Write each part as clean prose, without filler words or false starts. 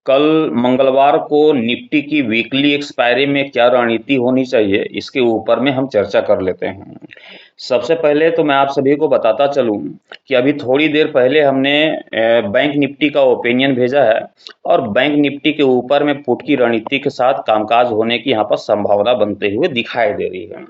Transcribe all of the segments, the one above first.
कल मंगलवार को निफ्टी की वीकली एक्सपायरी में क्या रणनीति होनी चाहिए, इसके ऊपर में हम चर्चा कर लेते हैं। सबसे पहले तो मैं आप सभी को बताता चलूं कि अभी थोड़ी देर पहले हमने बैंक निफ्टी का ओपिनियन भेजा है और बैंक निफ्टी के ऊपर में पुट की रणनीति के साथ कामकाज होने की यहाँ पर संभावना बनते हुए दिखाई दे रही है।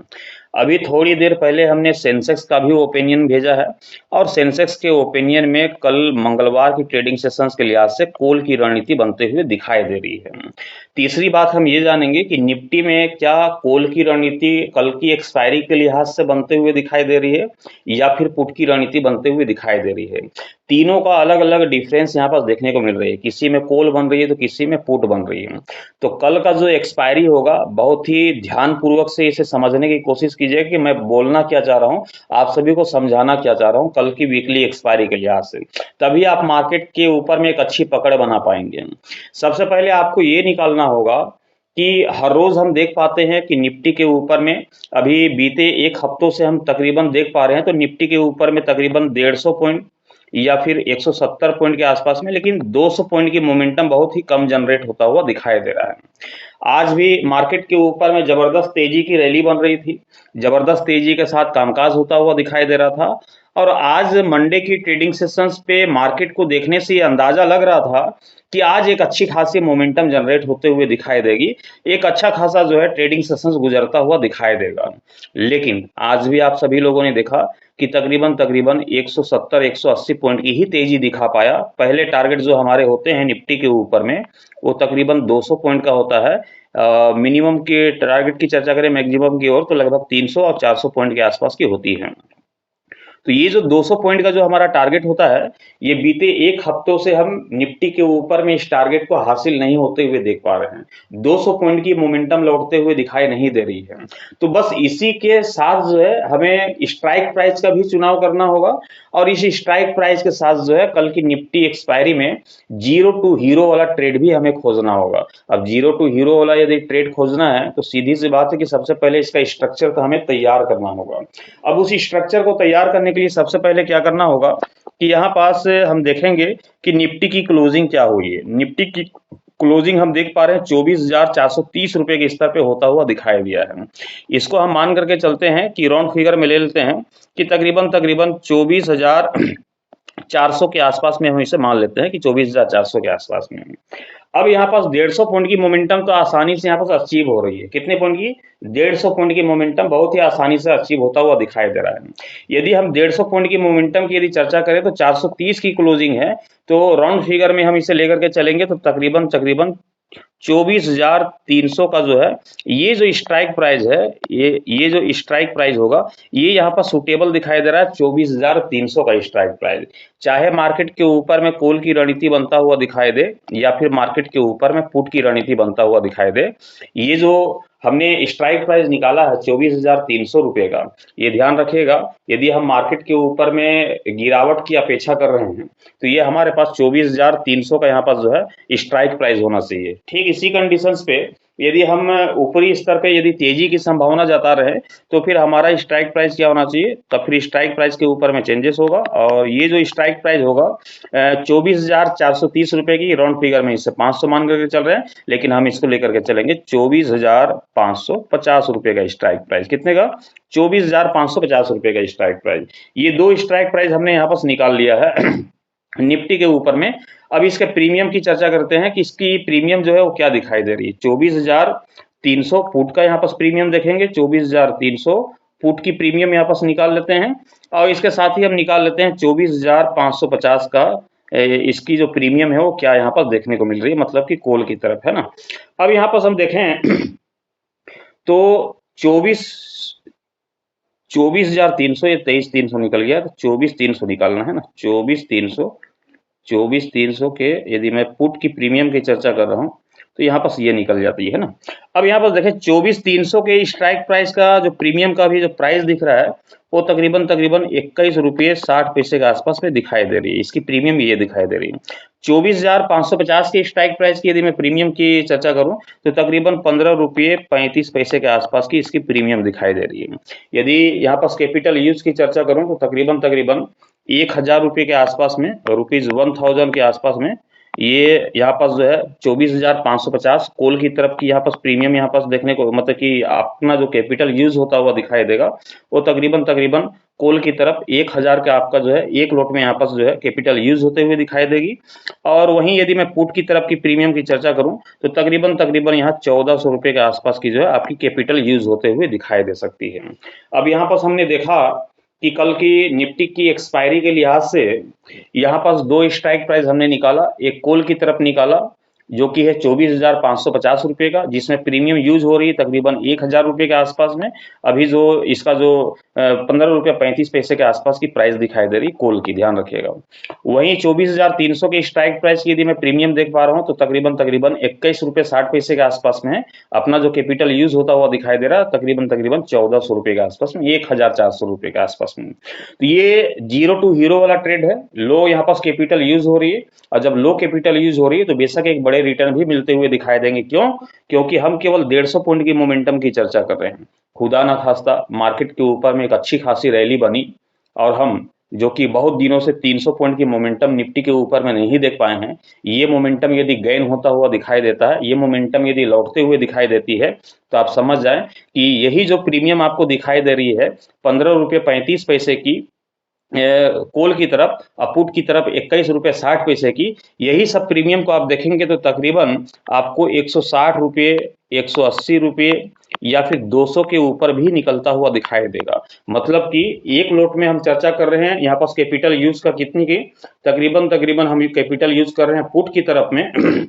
अभी थोड़ी देर पहले हमने सेंसेक्स का भी ओपिनियन भेजा है और सेंसेक्स के ओपिनियन में कल मंगलवार की ट्रेडिंग सेशंस के लिहाज से कॉल की रणनीति बनते हुए दिखाई दे रही है। तीसरी बात हम ये जानेंगे कि निफ्टी में क्या कॉल की रणनीति कल की एक्सपायरी के लिहाज से बनते हुए दिखाई दे रही है या फिर पुट की रणनीति बनते हुए दिखाई दे रही है। तीनों का अलग अलग डिफरेंस यहाँ पर देखने को मिल रही है, किसी में कॉल बन रही है तो किसी में पुट बन रही है। तो कल का जो एक्सपायरी होगा बहुत ही ध्यानपूर्वक से इसे समझने की कोशिश कीजिए कि मैं बोलना क्या चाह रहा हूँ, आप सभी को समझाना क्या चाह रहा हूँ कल की वीकली एक्सपायरी के लिहाज से, तभी आप मार्केट के ऊपर में एक अच्छी पकड़ बना पाएंगे। सबसे पहले आपको ये निकालना होगा कि हर रोज हम देख पाते हैं कि निफ्टी के ऊपर में अभी बीते एक हफ्तों से हम तकरीबन देख पा रहे हैं तो निफ्टी के ऊपर में तकरीबन 150 पॉइंट या फिर 170 पॉइंट के आसपास में, लेकिन 200 पॉइंट की मोमेंटम बहुत ही कम जनरेट होता हुआ दिखाई दे रहा है। आज भी मार्केट के ऊपर में जबरदस्त तेजी की रैली बन रही थी, जबरदस्त तेजी के साथ कामकाज होता हुआ दिखाई दे रहा था और आज मंडे की ट्रेडिंग सेशंस पे मार्केट को देखने से ये अंदाजा लग रहा था कि आज एक अच्छी खासी मोमेंटम जनरेट होते हुए दिखाई देगी, एक अच्छा खासा जो है ट्रेडिंग सेशंस गुजरता हुआ दिखाई देगा। लेकिन आज भी आप सभी लोगों ने देखा कि तकरीबन तकरीबन 170-180 पॉइंट की ही तेजी दिखा पाया। पहले टारगेट जो हमारे होते हैं निफ्टी के ऊपर में वो तकरीबन 200 पॉइंट का होता है। मिनिमम के टारगेट की चर्चा करें मैक्सिमम की ओर तो लगभग 300 और 400 पॉइंट के आसपास की होती है। तो ये जो 200 पॉइंट का जो हमारा टारगेट होता है, ये बीते एक हफ्तों से हम निफ्टी के ऊपर में इस टारगेट को हासिल नहीं होते हुए देख पा रहे हैं। 200 पॉइंट की मोमेंटम लौटते हुए दिखाई नहीं दे रही है। तो बस इसी के साथ जो है हमें स्ट्राइक प्राइस का भी चुनाव करना होगा और इस स्ट्राइक प्राइस के साथ जो है कल की निफ्टी एक्सपायरी में जीरो टू हीरो वाला ट्रेड भी हमें खोजना होगा। अब जीरो टू हीरो वाला यदि ट्रेड खोजना है तो सीधी सी बात है कि सबसे पहले इसका स्ट्रक्चर तो हमें तैयार करना होगा। अब उस स्ट्रक्चर को तैयार करने के लिए सबसे पहले क्या करना होगा कि यहाँ पास हम देखेंगे कि निफ्टी की क्लोजिंग क्या हुई है। निफ्टी की क्लोजिंग हम देख पा रहे हैं 24,430 रुपए के स्तर पे होता हुआ दिखाई दिया है। इसको हम मान करके चलते हैं कि राउंड फिगर में ले लेते हैं कि तकरीबन तकरीबन 24,400 के आसपास में हम इसे मान लेते हैं कि 24,400 के आसपास में। अब यहाँ पास 150 पॉइंट की मोमेंटम तो आसानी से यहाँ पास अचीव हो रही है। कितने पॉइंट की? 150 पॉइंट की मोमेंटम बहुत ही आसानी से अचीव होता हुआ दिखाई दे रहा है। यदि हम 150 पॉइंट की मोमेंटम की यदि चर्चा करें तो 430 की क्लोजिंग है, तो राउंड फिगर में हम इसे लेकर के चलेंगे तो तकरीबन तकरीबन 24,300 का जो है ये जो स्ट्राइक प्राइस है, ये जो स्ट्राइक प्राइस होगा ये यहाँ पर सुटेबल दिखाई दे रहा है। 24,300 का स्ट्राइक प्राइस, चाहे मार्केट के ऊपर में कॉल की रणनीति बनता हुआ दिखाई दे या फिर मार्केट के ऊपर में पुट की रणनीति बनता हुआ दिखाई दे, ये जो हमने स्ट्राइक प्राइस निकाला है 24,300 रुपए का, ये ध्यान रखिएगा यदि हम मार्केट के ऊपर में गिरावट की अपेक्षा कर रहे हैं तो ये हमारे पास 24,300 का यहाँ पास जो है स्ट्राइक प्राइस होना चाहिए। ठीक इसी कंडीशंस पे यदि हम ऊपरी स्तर पे यदि तेजी की संभावना जता रहे तो फिर हमारा स्ट्राइक प्राइस क्या होना चाहिए, तो फिर स्ट्राइक प्राइस के ऊपर में चेंजेस होगा और ये जो स्ट्राइक प्राइस होगा 24,430 रुपए की राउंड फिगर में इससे 500 मान करके चल रहे हैं, लेकिन हम इसको लेकर के चलेंगे 24,550 रुपए का स्ट्राइक प्राइस। कितने का? 24,550 रुपए का स्ट्राइक प्राइस। ये दो स्ट्राइक प्राइस हमने यहाँ पर निकाल लिया है निफ्टी के ऊपर में। अब इसके प्रीमियम की चर्चा करते हैं कि इसकी प्रीमियम जो है वो क्या दिखाई दे रही है। 24,300 फुट का यहाँ पर प्रीमियम देखेंगे, 24,300 फुट की प्रीमियम यहाँ पर निकाल लेते हैं और इसके साथ ही हम निकाल लेते हैं 24,550 का इसकी जो प्रीमियम है वो क्या यहाँ पर देखने को मिल रही है, मतलब कि कॉल की तरफ है ना। अब यहाँ पर हम देखें तो 24,300 ये 23,300 निकल गया, तो 24,300 निकालना है ना। 24,300 के यदि मैं पुट की प्रीमियम की चर्चा कर रहा हूँ तो यहाँ पर ये निकल जाती है ना। अब यहाँ पर देखें 24,300 के स्ट्राइक प्राइस का जो प्रीमियम का भी जो प्राइस दिख रहा है वो तकरीबन तकरीबन 21 रुपये 60 पैसे के आसपास में दिखाई दे रही है। इसकी प्रीमियम ये दिखाई दे रही है। 24,550 की स्ट्राइक प्राइस की यदि मैं प्रीमियम की चर्चा करूं तो तकरीबन 15 रुपये 35 पैसे के आसपास की इसकी प्रीमियम दिखाई दे रही है। यदि यहाँ पर कैपिटल यूज की चर्चा करूं तो तकरीबन तकरीबन 1,000 रुपये के आसपास में, ₹1000 के आसपास में ये यहाँ पास जो है 24,550 कॉल की तरफ की यहाँ पास प्रीमियम यहाँ पास देखने को, मतलब कि अपना जो कैपिटल यूज होता हुआ दिखाई देगा वो तकरीबन तकरीबन कॉल की तरफ 1,000 का आपका जो है एक लोट में यहाँ पास जो है कैपिटल यूज होते हुए दिखाई देगी। और वहीं यदि मैं पुट की तरफ की प्रीमियम की चर्चा करूं तो तकरीबन तकरीबन यहाँ 1,400 रुपये के आसपास की जो है आपकी कैपिटल यूज होते हुए दिखाई दे सकती है। अब यहाँ पास हमने देखा कि कल की निफ्टी की एक्सपायरी के लिहाज से यहाँ पास दो स्ट्राइक प्राइस हमने निकाला, एक कॉल की तरफ निकाला जो कि है 24,550 रुपये का, जिसमें प्रीमियम यूज हो रही है तकरीबन 1,000 रुपये के आसपास में। अभी जो इसका जो 15 रुपये 35 पैसे के आसपास की प्राइस दिखाई दे रही कॉल की, ध्यान रखिएगा। वहीं 24,300 के स्ट्राइक प्राइस की यदि मैं प्रीमियम देख पा रहा हूँ तो तकरीबन तकरीबन 21 रुपये 60 पैसे के आसपास में है। अपना जो कैपिटल यूज होता हुआ दिखाई दे रहा है तकरीबन तकरीबन 1,400 रुपये के आसपास में, 1,400 रुपये के आसपास में। तो ये जीरो टू हीरो वाला ट्रेड है। लो यहाँ पास कैपिटल यूज हो रही है, और जब लो कैपिटल यूज हो रही है तो बेशक एक बड़े रिटर्न भी मिलते हुए दिखाई देंगे। क्यों? क्योंकि हम केवल 150 पॉइंट की मोमेंटम की चर्चा कर रहे हैं। खुदा ना खास्ता मार्केट के ऊपर में एक अच्छी खासी रैली बनी और हम जो कि बहुत दिनों से 300 पॉइंट की मोमेंटम निफ्टी के ऊपर में नहीं देख पाए हैं, ये मोमेंटम यदि गेन होता हुआ दिखाई देता है, ये मोमेंटम यदि लौटते हुए दिखाई देती है तो आप समझ जाएं कि यही जो प्रीमियम आपको दिखाई दे रही है 15 रुपये 35 पैसे की कॉल की तरफ, पुट की तरफ 21 रुपये 60 पैसे की, यही सब प्रीमियम को आप देखेंगे तो तकरीबन आपको 160 रुपये 180 रुपये या फिर 200 के ऊपर भी निकलता हुआ दिखाई देगा। मतलब कि एक लोट में हम चर्चा कर रहे हैं यहाँ पास कैपिटल यूज का कितनी की, तकरीबन तकरीबन हम कैपिटल यूज कर रहे हैं पुट की तरफ में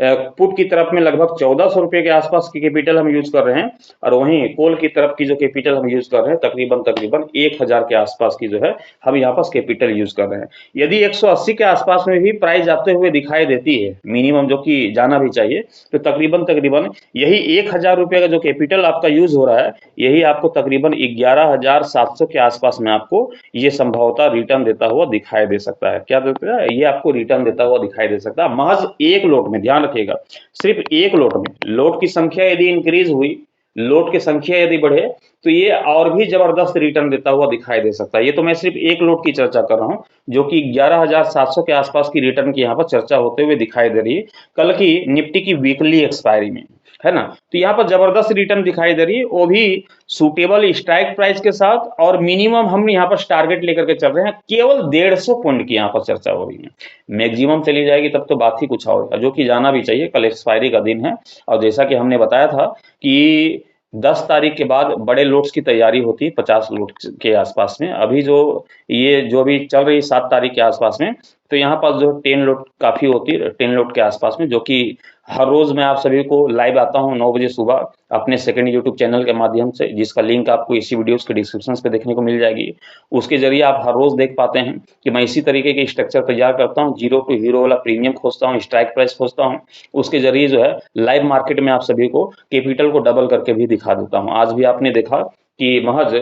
पुट की तरफ में लगभग 1,400 रुपये के आसपास की कैपिटल हम यूज कर रहे हैं, और वहीं कॉल की तरफ की जो कैपिटल हम यूज कर रहे हैं तकरीबन तकरीबन 1,000 के आसपास की जो है हम यहाँ पास कैपिटल यूज कर रहे हैं। यदि 180 के आसपास में भी प्राइस जाते हुए दिखाई देती है मिनिमम, जो कि जाना भी चाहिए, तो तकरीबन तकरीबन यही 1,000 रुपये का जो कैपिटल आपका यूज हो रहा है यही आपको तकरीबन 11,700 के आसपास में आपको ये संभवतः रिटर्न देता हुआ दिखाई दे सकता है। क्या देता है? ये आपको रिटर्न देता हुआ दिखाई दे सकता है महज एक लोट में। ध्यान रखिएगा, सिर्फ एक लोट में। लोट की संख्या यदि इंक्रीज हुई, लोट की संख्या यदि बढ़े तो ये और भी जबरदस्त रिटर्न देता हुआ दिखाई दे सकता है। ये तो मैं सिर्फ एक लोट की चर्चा कर रहा हूं जो कि 11,700 के आसपास की रिटर्न की यहाँ पर चर्चा होते हुए दिखाई दे रही है कल की निफ्टी की वीकली एक्सपायरी में, है ना। तो यहाँ पर जबरदस्त रिटर्न दिखाई दे रही है, वो भी सूटेबल स्ट्राइक प्राइस के साथ, और मिनिमम हम यहाँ पर टारगेट लेकर के चल रहे हैं। केवल 150 पॉइंट की यहाँ पर चर्चा हो रही है, मैक्सिमम चली जाएगी तब तो बात ही कुछ और है, जो कि जाना भी चाहिए। कल एक्सपायरी का दिन है और जैसा कि हमने बताया था कि 10 तारीख के बाद बड़े लोट्स की तैयारी होती है 50 लोट के आसपास में। अभी जो ये जो अभी चल रही 7 तारीख के आसपास में, तो यहाँ पास जो 10 लोट काफ़ी होती है, 10 लोट के आसपास में, जो कि हर रोज़ मैं आप सभी को लाइव आता हूँ 9 बजे सुबह अपने सेकंड यूट्यूब चैनल के माध्यम से, जिसका लिंक आपको इसी वीडियोस के डिस्क्रिप्शन पे देखने को मिल जाएगी। उसके जरिए आप हर रोज़ देख पाते हैं कि मैं इसी तरीके के स्ट्रक्चर तैयार करता हूँ, जीरो टू हीरो वाला प्रीमियम खोजता हूँ, स्ट्राइक प्राइस खोजता हूँ, उसके जरिए जो है लाइव मार्केट में आप सभी को कैपिटल को डबल करके भी दिखा देता हूँ। आज भी आपने देखा कि महज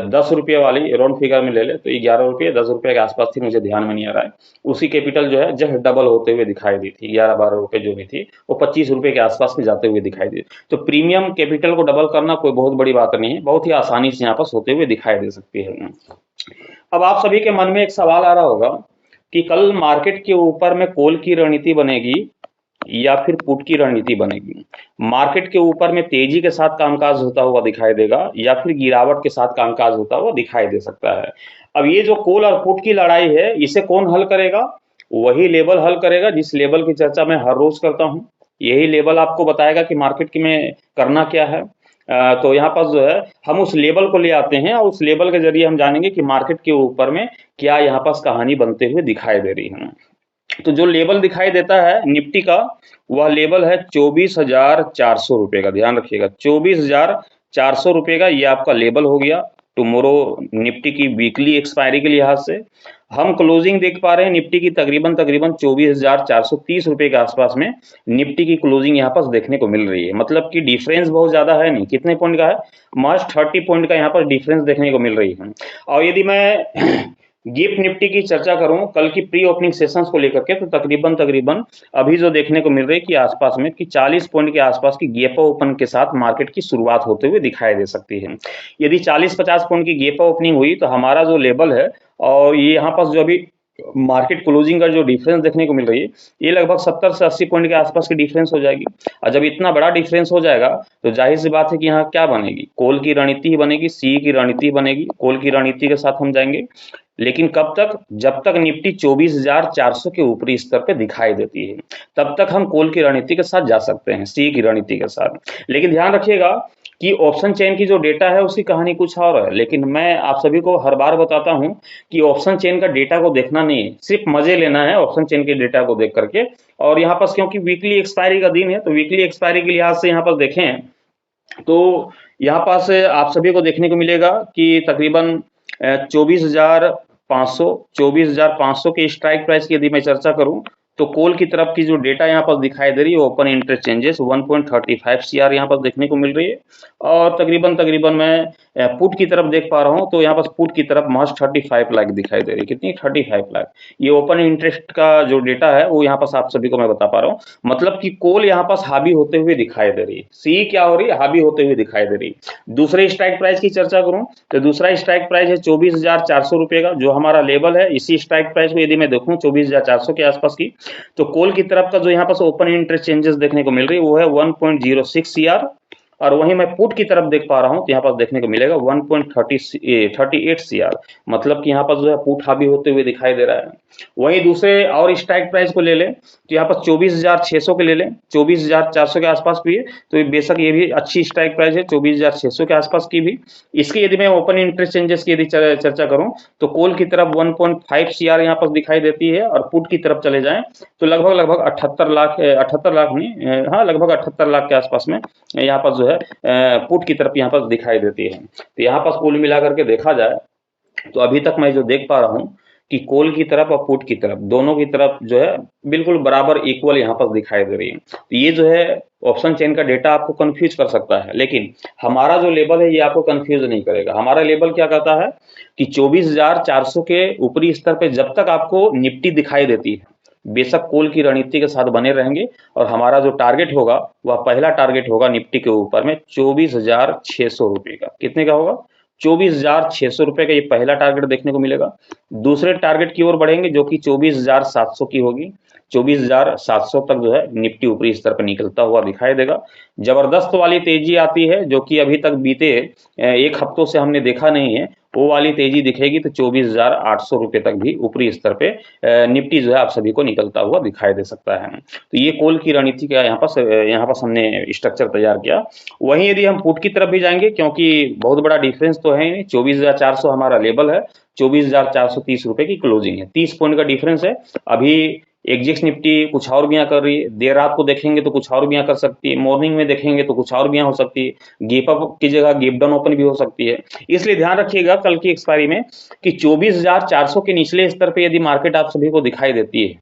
10 रुपये वाली राउंड फिगर में ले ले तो 11 रुपये 10 रुपये के आसपास थी, मुझे ध्यान में नहीं आ रहा है। उसी कैपिटल जो है जस्ट डबल होते हुए दिखाई दी थी, 11-12 रुपये जो भी थी वो 25 रुपये के आसपास में जाते हुए दिखाई दी। तो प्रीमियम कैपिटल को डबल करना कोई बहुत बड़ी बात नहीं है, बहुत ही आसानी से यहाँ पास होते हुए दिखाई दे सकती है। अब आप सभी के मन में एक सवाल आ रहा होगा कि कल मार्केट के ऊपर में कॉल की रणनीति बनेगी या फिर पुट की रणनीति बनेगी। मार्केट के ऊपर में तेजी के साथ कामकाज होता हुआ दिखाई देगा या फिर गिरावट के साथ कामकाज होता हुआ दिखाई दे सकता है। अब ये जो कॉल और पुट की लड़ाई है इसे कौन हल करेगा? वही लेवल हल करेगा जिस लेवल की चर्चा मैं हर रोज करता हूँ। यही लेवल आपको बताएगा कि मार्केट में करना क्या है। तो यहाँ पास जो है हम उस लेवल को ले आते हैं और उस लेवल के जरिए हम जानेंगे कि मार्केट के ऊपर में क्या यहाँ पास कहानी बनते हुए दिखाई दे रही है। तो जो लेवल दिखाई देता है निफ्टी का, वह लेवल है 24,400 रुपये का। ध्यान रखिएगा, 24,400 रुपये का ये आपका लेवल हो गया टुमारो निफ्टी की वीकली एक्सपायरी के लिहाज से। हम क्लोजिंग देख पा रहे हैं निफ्टी की तकरीबन तकरीबन 24,430 रुपये के आसपास में निफ्टी की क्लोजिंग यहाँ पास देखने को मिल रही है। मतलब कि डिफरेंस बहुत ज्यादा है नहीं, कितने पॉइंट का है? मार्च 30 पॉइंट का यहाँ पर डिफरेंस देखने को मिल रही है। और यदि मैं गिफ्ट निफ्टी की चर्चा करूं कल की प्री ओपनिंग सेशंस को लेकर के, तो तकरीबन तकरीबन अभी जो देखने को मिल रही है कि आसपास में कि 40 पॉइंट के आसपास की गैप ओपन के साथ मार्केट की शुरुआत होते हुए दिखाई दे सकती है। यदि 40-50 पॉइंट की गैप ओपनिंग हुई तो हमारा जो लेवल है, और ये यहाँ पास जो अभी मार्केट क्लोजिंग का जो डिफरेंस देखने को मिल रही है, ये लगभग 70 से 80 पॉइंट के आसपास की डिफरेंस हो जाएगी। और जब इतना बड़ा डिफरेंस हो जाएगा तो जाहिर सी बात है कि यहाँ क्या बनेगी, कॉल की रणनीति ही बनेगी, सी की रणनीति बनेगी। कॉल की रणनीति के साथ हम जाएंगे, लेकिन कब तक? जब तक निफ्टी 24,400 के ऊपरी स्तर पे दिखाई देती है, तब तक हम कॉल की रणनीति के साथ जा सकते हैं, सी की रणनीति के साथ। लेकिन ध्यान रखिएगा कि ऑप्शन चेन की जो डेटा है उसकी कहानी कुछ और है। लेकिन मैं आप सभी को हर बार बताता हूं कि ऑप्शन चेन का डेटा को देखना नहीं है, सिर्फ मजे लेना है ऑप्शन चेन के डेटा को देख करके। और यहाँ पर क्योंकि वीकली एक्सपायरी का दिन है, तो वीकली एक्सपायरी के लिहाज से यहाँ पर देखें तो यहाँ पास आप सभी को देखने को मिलेगा कि तकरीबन 24,500 के स्ट्राइक प्राइस की यदि मैं चर्चा करूं तो कॉल की तरफ की जो डेटा यहाँ पर दिखाई दे रही है, ओपन इंटरेस्ट चेंजेस 1.35 CR यहाँ पर देखने को मिल रही है। और तकरीबन मैं पुट की तरफ देख पा रहा हूँ, तो यहाँ पर पुट की तरफ महज 35 लाख दिखाई दे रही है। कितनी? 35 लाख। ये ओपन इंटरेस्ट का जो डेटा है वो यहाँ पर आप सभी को मैं बता पा रहा हूँ। मतलब कि कॉल यहाँ पर हावी होते हुए दिखाई दे रही है, सी क्या हो रही है? हावी होते हुए दिखाई दे रही है। दूसरे स्ट्राइक प्राइस की चर्चा करूं तो दूसरा स्ट्राइक प्राइस है 24,400 रुपए का, जो हमारा लेवल है। इसी स्ट्राइक प्राइस को यदि मैं देखूं 24,400 के आसपास की, तो कॉल की तरफ का जो यहाँ पर ओपन इंटरेस्ट चेंजेस देखने को मिल रही है वो है 1.06 CR। और वहीं मैं पुट की तरफ देख पा रहा हूं तो यहाँ पर देखने को मिलेगा 1.38 CR। मतलब कि यहाँ पर जो है पुट हावी होते हुए दिखाई दे रहा है। वहीं दूसरे और स्ट्राइक प्राइस को ले लें तो यहाँ पर 24,600 के ले लें, 24,400 के आसपास भी है, तो बेशक ये भी अच्छी स्ट्राइक प्राइस है 24,600 के आसपास की भी। इसकी यदि मैं ओपन इंटरेस्ट चेंजेस की यदि चर्चा करूं तो कॉल की तरफ 1.5 CR यहाँ पर दिखाई देती है, और पुट की तरफ चले जाएं तो लगभग 78 लाख नहीं, हाँ लगभग 78 लाख के आसपास में यहाँ पर जो है पुट की तरफ यहाँ पर दिखाई देती है। तो यहाँ पर कुल मिलाकर के देखा जाए तो अभी तक मैं जो देख पा रहा हूँ कि कॉल की तरफ और पुट की तरफ, दोनों की तरफ जो है बिल्कुल बराबर इक्वल यहाँ पर दिखाई दे रही है। तो ये जो है ऑप्शन चेन का डेटा आपको कंफ्यूज कर सकता है, लेकिन हमारा जो लेवल है ये आपको कंफ्यूज नहीं करेगा। हमारा लेवल क्या कहता है कि 24,400 के ऊपरी स्तर पे जब तक आपको निफ्टी दिखाई देती है, बेशक कॉल की रणनीति के साथ बने रहेंगे। और हमारा जो टारगेट होगा वह पहला टारगेट होगा निफ्टी के ऊपर में 24,600 रुपए का। कितने का होगा? 24,600 रुपए का ये पहला टारगेट देखने को मिलेगा। दूसरे टारगेट की ओर बढ़ेंगे जो कि 24,700 की होगी। 24,700 तक जो है निफ्टी ऊपरी स्तर पर निकलता हुआ दिखाई देगा। जबरदस्त वाली तेजी आती है जो कि अभी तक बीते एक हफ्तों से हमने देखा नहीं है, वो वाली तेजी दिखेगी तो 24,800 रुपए तक भी ऊपरी स्तर पे निफ्टी जो है आप सभी को निकलता हुआ दिखाई दे सकता है। तो ये कॉल की रणनीति का यहाँ पर हमने स्ट्रक्चर तैयार किया। वहीं यदि हम पुट की तरफ भी जाएंगे, क्योंकि बहुत बड़ा डिफरेंस तो है नहीं, 24,400 हमारा लेवल है, 24,430 रुपए की क्लोजिंग है, 30 पॉइंट का डिफरेंस है। अभी एग्जिक्स निफ्टी कुछ और भी कर रही है, देर रात को देखेंगे तो कुछ और भी कर सकती है, मॉर्निंग में देखेंगे तो कुछ और भी हो सकती है, गैप अप की जगह गैप डाउन ओपन भी हो सकती है। इसलिए ध्यान रखिएगा कल की एक्सपायरी में कि 24,400 के निचले स्तर पे यदि मार्केट आप सभी को दिखाई देती है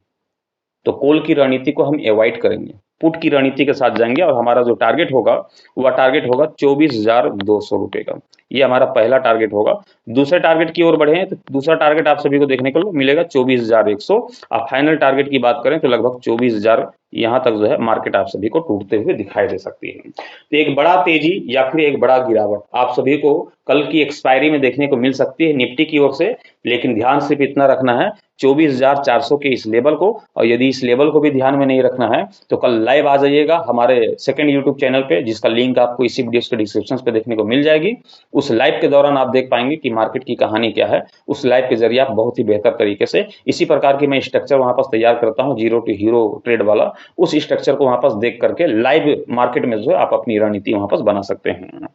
तो कॉल की रणनीति को हम अवॉइड करेंगे, पुट की रणनीति के साथ जाएंगे। और हमारा जो टारगेट होगा वह टारगेट होगा 24,200 रुपए का। ये हमारा पहला टारगेट होगा। दूसरे टारगेट की ओर बढ़े तो दूसरा टारगेट आप सभी को देखने को मिलेगा 24,100। और फाइनल टारगेट की बात करें तो लगभग 24,000 यहाँ तक जो है मार्केट आप सभी को टूटते हुए दिखाई दे सकती है। तो एक बड़ा तेजी या फिर एक बड़ा गिरावट आप सभी को कल की एक्सपायरी में देखने को मिल सकती है निफ्टी की ओर से। लेकिन ध्यान सिर्फ इतना रखना है 24,400 के इस लेवल को, और यदि इस लेवल को भी ध्यान में नहीं रखना है तो कल लाइव आ जाइएगा हमारे सेकंड यूट्यूब चैनल पे, जिसका लिंक आपको इसी वीडियो के डिस्क्रिप्शन पे देखने को मिल जाएगी। उस लाइव के दौरान आप देख पाएंगे कि मार्केट की कहानी क्या है। उस लाइव के जरिए आप बहुत ही बेहतर तरीके से इसी प्रकार की मैं स्ट्रक्चर वहां पर तैयार करता हूं, जीरो टू हीरो ट्रेड वाला, उस स्ट्रक्चर को वहां पर देख करके लाइव मार्केट में जो है आप अपनी रणनीति वहां पर बना सकते हैं।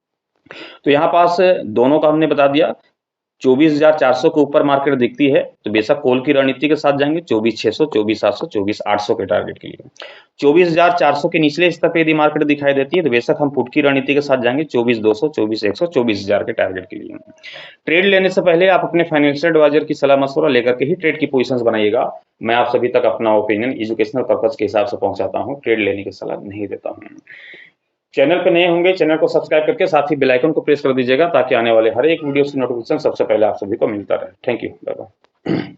तो यहाँ पास दोनों का हमने बता दिया। 24,400 के ऊपर मार्केट दिखती है तो बेशक कॉल की रणनीति के साथ जाएंगे 24,600, 24,700, 24,800 के टारगेट के लिए। 24,400 के निचले स्तर पे यदि मार्केट दिखाई देती है तो बेशक हम पुट की रणनीति के साथ जाएंगे 24,200, 24,100, 24,000 के टारगेट के लिए। ट्रेड लेने से पहले आप अपने फाइनेंशियल एडवाइजर की सलाह मशवरा लेकर के ही ट्रेड की पोजीशंस बनाइएगा। मैं आप सभी तक अपना ओपिनियन एजुकेशनल पर्पज के हिसाब से पहुंचाता हूं, ट्रेड लेने की सलाह नहीं देता हूं। चैनल पे नए होंगे, चैनल को सब्सक्राइब करके साथ ही बेल आइकन को प्रेस कर दीजिएगा ताकि आने वाले हर एक वीडियो की नोटिफिकेशन सबसे पहले आप सभी को मिलता रहे। Thank you, bye bye.